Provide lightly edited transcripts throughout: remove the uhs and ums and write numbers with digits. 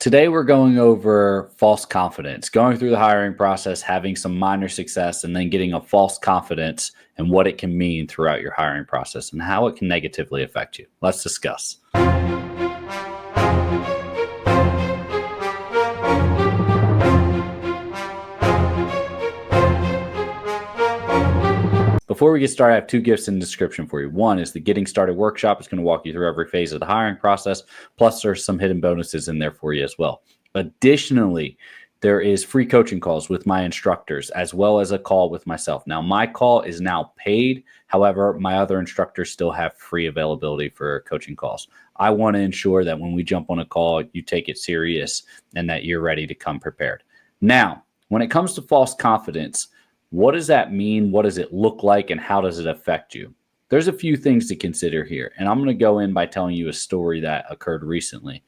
Today, we're going over false confidence, going through the hiring process, having some minor success, and then getting a false confidence and what it can mean throughout your hiring process and how it can negatively affect you. Let's discuss. Before we get started, I have two gifts in the description for you. One is the Getting Started workshop. It's going to walk you through every phase of the hiring process. Plus, there's some hidden bonuses in there for you as well. Additionally, there is free coaching calls with my instructors, as well as a call with myself. Now, my call is now paid. However, my other instructors still have free availability for coaching calls. I want to ensure that when we jump on a call, you take it serious and that you're ready to come prepared. Now, when it comes to false confidence, what does that mean? What does it look like? And how does it affect you? There's a few things to consider here. And I'm going to go in by telling you a story that occurred recently.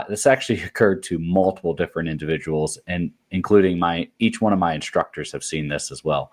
This actually occurred to multiple different individuals, and including each one of my instructors have seen this as well.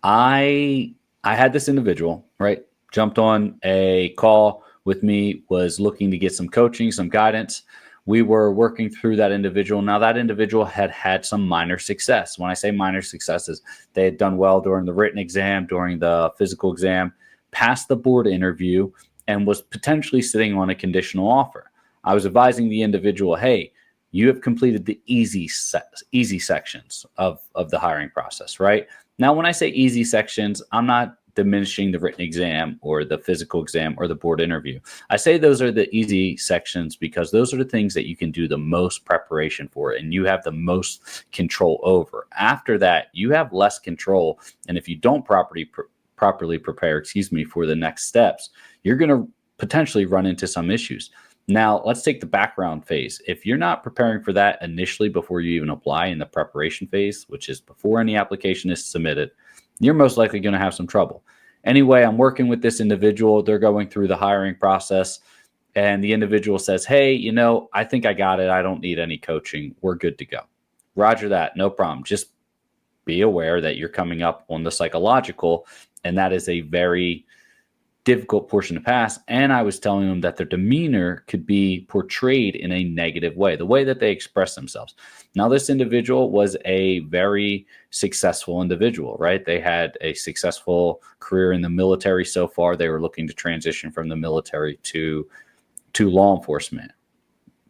I had this individual, right, jumped on a call with me, was looking to get some coaching, some guidance. We were working through that individual. Now, that individual had had some minor success. When I say minor successes, they had done well during the written exam, during the physical exam, passed the board interview, and was potentially sitting on a conditional offer. I was advising the individual, hey, you have completed the easy sections of the hiring process, right? Now, when I say easy sections, I'm not diminishing the written exam or the physical exam or the board interview. I say those are the easy sections because those are the things that you can do the most preparation for and you have the most control over. After that, you have less control. And if you don't properly prepare, for the next steps, you're going to potentially run into some issues. Now, let's take the background phase. If you're not preparing for that initially before you even apply in the preparation phase, which is before any application is submitted, you're most likely going to have some trouble. Anyway, I'm working with this individual. They're going through the hiring process, and the individual says, hey, I think I got it. I don't need any coaching. We're good to go. Roger that. No problem. Just be aware that you're coming up on the psychological, and that is a very difficult portion to pass. And I was telling them that their demeanor could be portrayed in a negative way, the way that they express themselves. Now, this individual was a very successful individual, right? They had a successful career in the military so far. They were looking to transition from the military to law enforcement.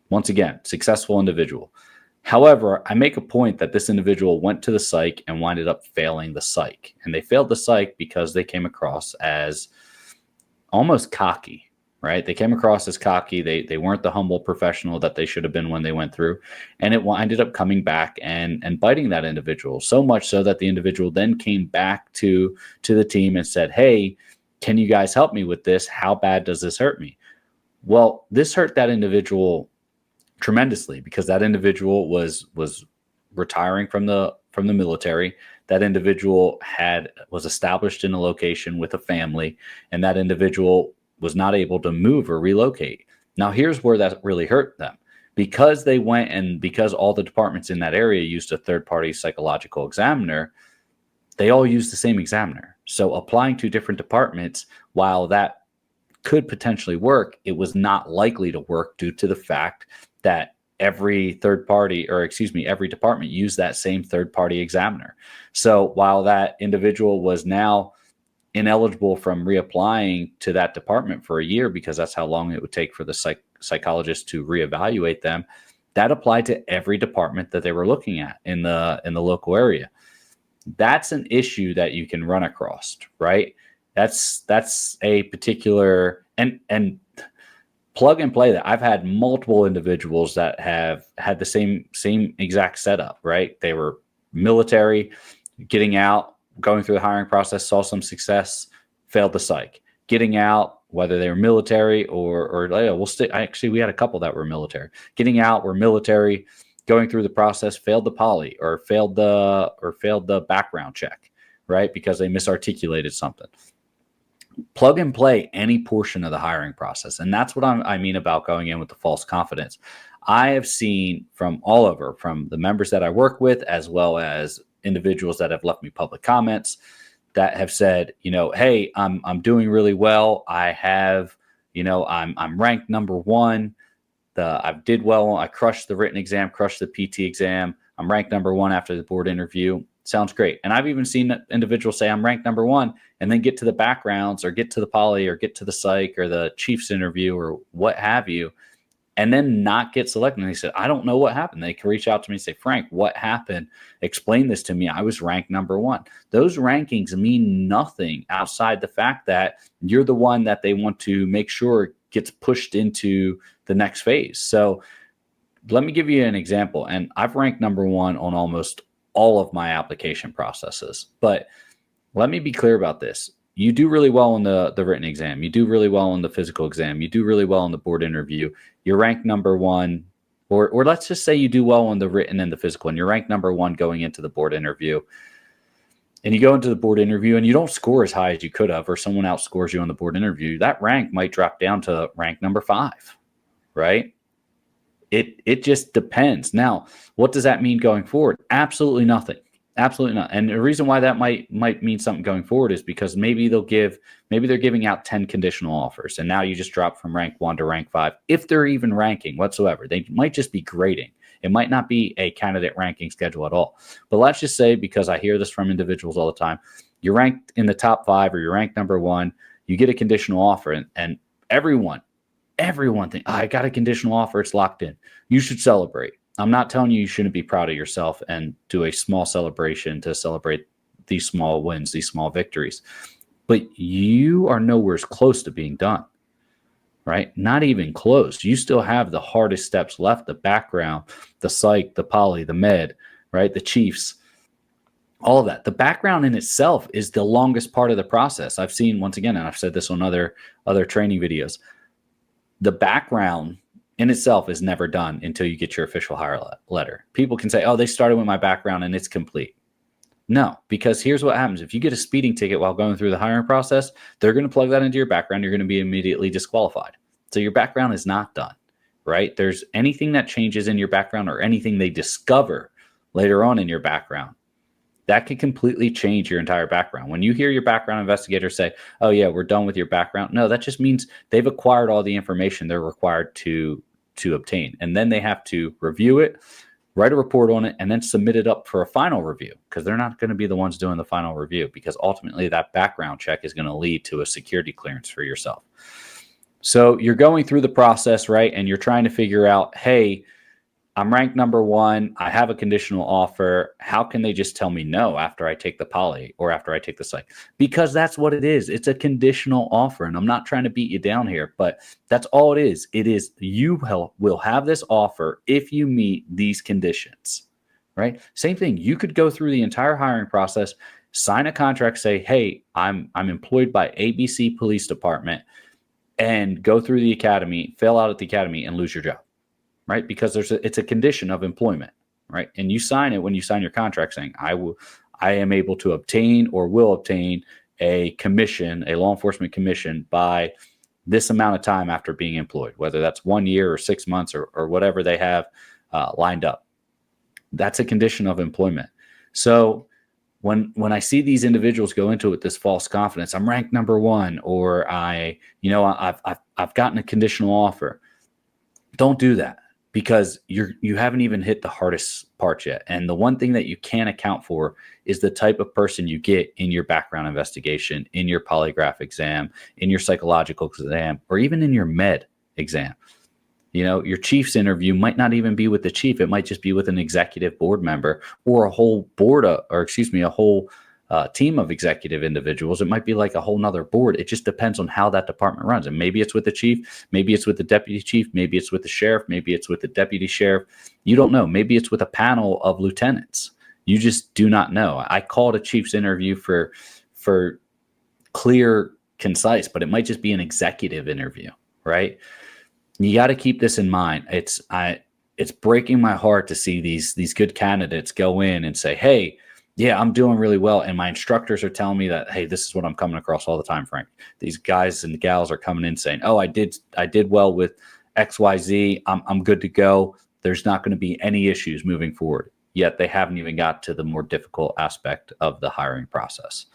Once again, successful individual. However, I make a point that this individual went to the psych and winded up failing the psych. And they failed the psych because they came across as almost cocky, right? They came across as cocky. They weren't the humble professional that they should have been when they went through. And it ended up coming back and biting that individual, so much so that the individual then came back to the team and said, hey, can you guys help me with this? How bad does this hurt me? Well, this hurt that individual tremendously because that individual was retiring from the military. That individual was established in a location with a family, and that individual was not able to move or relocate. Now, here's where that really hurt them. Because they went and because all the departments in that area used a third-party psychological examiner, they all used the same examiner. So applying to different departments, while that could potentially work, it was not likely to work due to the fact that every department used that same third-party examiner. So while that individual was now ineligible from reapplying to that department for a year, because that's how long it would take for the psychologist to reevaluate them, that applied to every department that they were looking at in the local area. That's an issue that you can run across, right? That's a particular and plug and play that. I've had multiple individuals that have had the same exact setup, right? They were military, getting out, going through the hiring process, saw some success, failed the psych. Getting out, whether they were military or we had a couple that were military. Getting out, were military, going through the process, failed the poly or failed the background check, right? Because they misarticulated something. Plug and play any portion of the hiring process. And that's what I mean about going in with the false confidence. I have seen from all over, from the members that I work with, as well as individuals that have left me public comments that have said, hey, I'm doing really well. I have, I'm ranked number one. I did well. I crushed the written exam, crushed the PT exam. I'm ranked number one after the board interview. Sounds great. And I've even seen individuals say I'm ranked number one and then get to the backgrounds or get to the poly or get to the psych or the chief's interview or what have you, and then not get selected. And they said, I don't know what happened. They can reach out to me and say, Frank, what happened? Explain this to me. I was ranked number one. Those rankings mean nothing outside the fact that you're the one that they want to make sure gets pushed into the next phase. So let me give you an example. And I've ranked number one on almost all of my application processes. But let me be clear about this. You do really well in the written exam. You do really well in the physical exam. You do really well in the board interview. You're ranked number one, or let's just say you do well in the written and the physical, and you're ranked number one going into the board interview. And you go into the board interview and you don't score as high as you could have, or someone outscores you on the board interview. That rank might drop down to rank number 5, right? It just depends. Now, what does that mean going forward? Absolutely nothing. Absolutely not. And the reason why that might mean something going forward is because maybe they're giving out 10 conditional offers, and now you just drop from rank 1 to rank 5, if they're even ranking whatsoever. They might just be grading. It might not be a candidate ranking schedule at all. But let's just say, because I hear this from individuals all the time, you're ranked in the top 5 or you're ranked number 1, you get a conditional offer, and everyone thinks, I got a conditional offer, it's locked in. You should celebrate. I'm not telling you shouldn't be proud of yourself and do a small celebration to celebrate these small wins, these small victories. But you are nowhere close to being done, right? Not even close. You still have the hardest steps left: the background, the psych, the poly, the med, right? The chiefs, all of that. The background in itself is the longest part of the process. I've seen, once again, and I've said this on other training videos, the background in itself is never done until you get your official hire letter. People can say, oh, they started with my background and it's complete. No, because here's what happens. If you get a speeding ticket while going through the hiring process, they're going to plug that into your background. You're going to be immediately disqualified. So your background is not done, right? There's anything that changes in your background or anything they discover later on in your background, that can completely change your entire background. When you hear your background investigator say, oh yeah, we're done with your background. No, that just means they've acquired all the information they're required to obtain. And then they have to review it, write a report on it, and then submit it up for a final review, because they're not going to be the ones doing the final review, because ultimately that background check is going to lead to a security clearance for yourself. So you're going through the process, right? And you're trying to figure out, hey, I'm ranked number 1. I have a conditional offer. How can they just tell me no after I take the poly or after I take the psych? Because that's what it is. It's a conditional offer. And I'm not trying to beat you down here, but that's all it is. It is, you will have this offer if you meet these conditions, right? Same thing. You could go through the entire hiring process, sign a contract, say, hey, I'm employed by ABC Police Department, and go through the academy, fail out at the academy, and lose your job. Right? Because it's a condition of employment, right? And you sign it when you sign your contract saying, I am able to obtain or will obtain a commission, a law enforcement commission, by this amount of time after being employed, whether that's 1 year or 6 months or whatever they have lined up. That's a condition of employment. So when I see these individuals go into it with this false confidence, I'm ranked number 1, or I've gotten a conditional offer. Don't do that, because you haven't even hit the hardest part yet. And the one thing that you can't account for is the type of person you get in your background investigation, in your polygraph exam, in your psychological exam, or even in your med exam. You know, your chief's interview might not even be with the chief. It might just be with an executive board member, or a whole board, a whole team of executive individuals. It might be like a whole nother board. It just depends on how that department runs. And maybe it's with the chief, maybe it's with the deputy chief, maybe it's with the sheriff, maybe it's with the deputy sheriff. You don't know. Maybe it's with a panel of lieutenants. You just do not know. I called a chief's interview for clear, concise, but it might just be an executive interview, right? You got to keep this in mind. It's breaking my heart to see these good candidates go in and say, hey, yeah, I'm doing really well. And my instructors are telling me that, hey, this is what I'm coming across all the time, Frank. These guys and gals are coming in saying, oh, I did well with XYZ. I'm good to go. There's not going to be any issues moving forward. Yet they haven't even got to the more difficult aspect of the hiring process,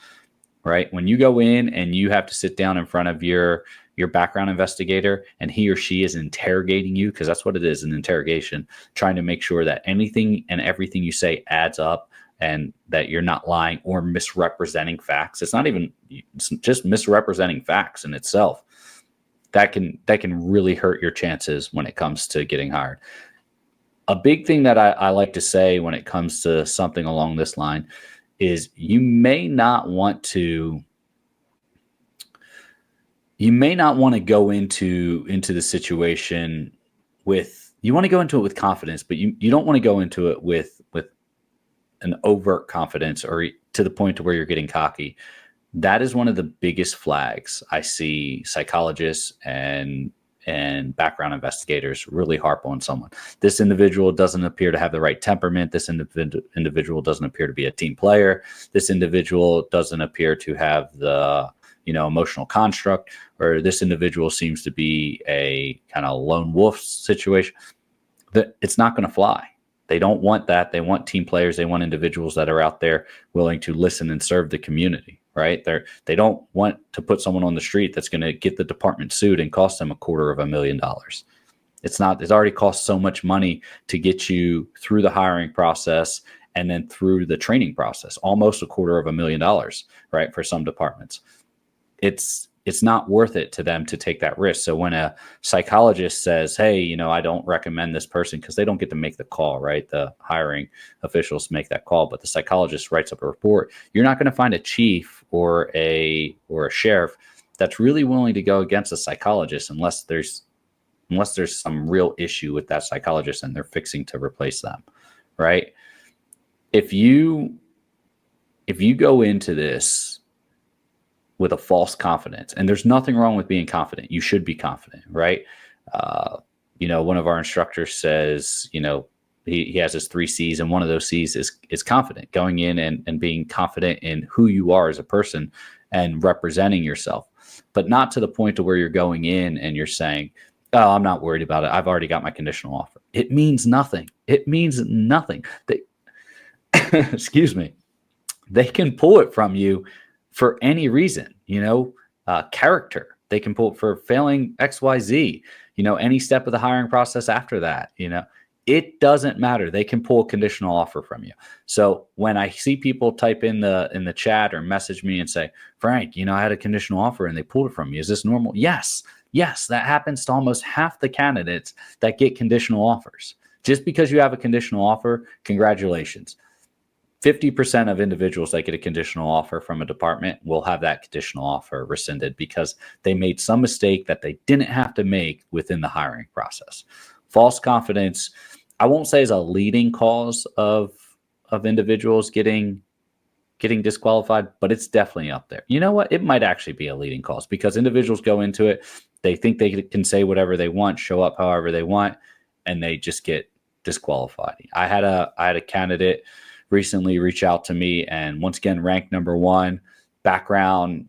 right? When you go in and you have to sit down in front of your your background investigator, and he or she is interrogating you, because that's what it is, an interrogation, trying to make sure that anything and everything you say adds up and that you're not lying or misrepresenting facts. It's not even, it's just misrepresenting facts in itself. That can really hurt your chances when it comes to getting hired. A big thing that I like to say when it comes to something along this line is you may not want to go into the situation with, you want to go into it with confidence, but you don't want to go into it with an overt confidence or to the point to where you're getting cocky. That is one of the biggest flags I see psychologists and background investigators really harp on someone. This individual doesn't appear to have the right temperament. This individual doesn't appear to be a team player. This individual doesn't appear to have the emotional construct, or this individual seems to be a kind of lone wolf situation. That it's not going to fly. They don't want that. They want team players. They want individuals that are out there willing to listen and serve the community, right? They don't want to put someone on the street that's going to get the department sued and cost them $250,000. It's already cost so much money to get you through the hiring process and then through the training process, almost $250,000, right? For some departments. It's not worth it to them to take that risk. So when a psychologist says, hey, I don't recommend this person, because they don't get to make the call, right? The hiring officials make that call, but the psychologist writes up a report. You're not going to find a chief or a sheriff that's really willing to go against a psychologist unless there's some real issue with that psychologist and they're fixing to replace them, right? If you go into this with a false confidence, and there's nothing wrong with being confident. You should be confident, right? One of our instructors says, he has his 3 C's, and one of those C's is confident, going in and being confident in who you are as a person and representing yourself, but not to the point to where you're going in and you're saying, oh, I'm not worried about it. I've already got my conditional offer. It means nothing. It means nothing. Excuse me. They can pull it from you for any reason, character. They can pull it for failing XYZ, any step of the hiring process after that, it doesn't matter. They can pull a conditional offer from you. So when I see people type in the chat or message me and say, Frank, I had a conditional offer and they pulled it from me. Is this normal? Yes, that happens to almost half the candidates that get conditional offers. Just because you have a conditional offer, congratulations. 50% of individuals that get a conditional offer from a department will have that conditional offer rescinded because they made some mistake that they didn't have to make within the hiring process. False confidence, I won't say is a leading cause of individuals getting disqualified, but it's definitely up there. You know what? It might actually be a leading cause because individuals go into it, they think they can say whatever they want, show up however they want, and they just get disqualified. I had a candidate recently reach out to me, and once again, ranked number 1. Background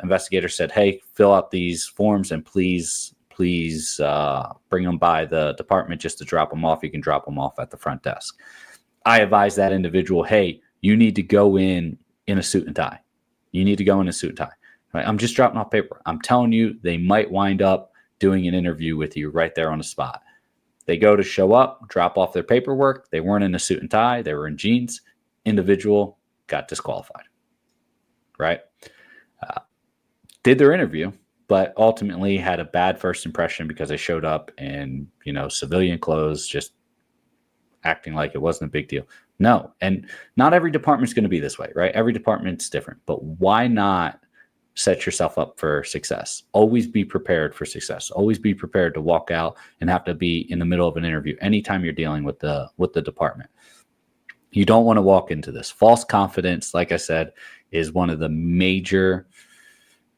investigator said, hey, fill out these forms and please bring them by the department just to drop them off. You can drop them off at the front desk. I advised that individual, hey, you need to go in a suit and tie. You need to go in a suit and tie. Right? I'm just dropping off paper. I'm telling you, they might wind up doing an interview with you right there on the spot. They go to show up, drop off their paperwork. They weren't in a suit and tie. They were in jeans. Individual got disqualified, right? Did their interview, but ultimately had a bad first impression because they showed up in, civilian clothes, just acting like it wasn't a big deal. No, and not every department's going to be this way, right? Every department's different, but why not set yourself up for success? Always be prepared for success. Always be prepared to walk out and have to be in the middle of an interview anytime you're dealing with the department. You don't want to walk into this. False confidence, like I said, is one of the major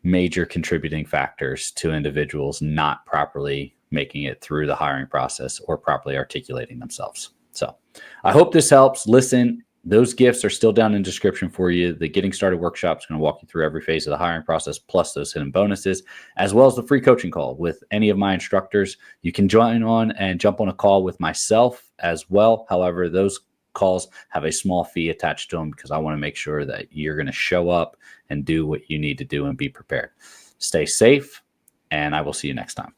contributing factors to individuals not properly making it through the hiring process or properly articulating themselves. So I hope this helps. Listen, those gifts are still down in the description for you. The Getting Started workshop is going to walk you through every phase of the hiring process, plus those hidden bonuses, as well as the free coaching call with any of my instructors. You can join on and jump on a call with myself as well. However, those calls have a small fee attached to them because I want to make sure that you're going to show up and do what you need to do and be prepared. Stay safe, and I will see you next time.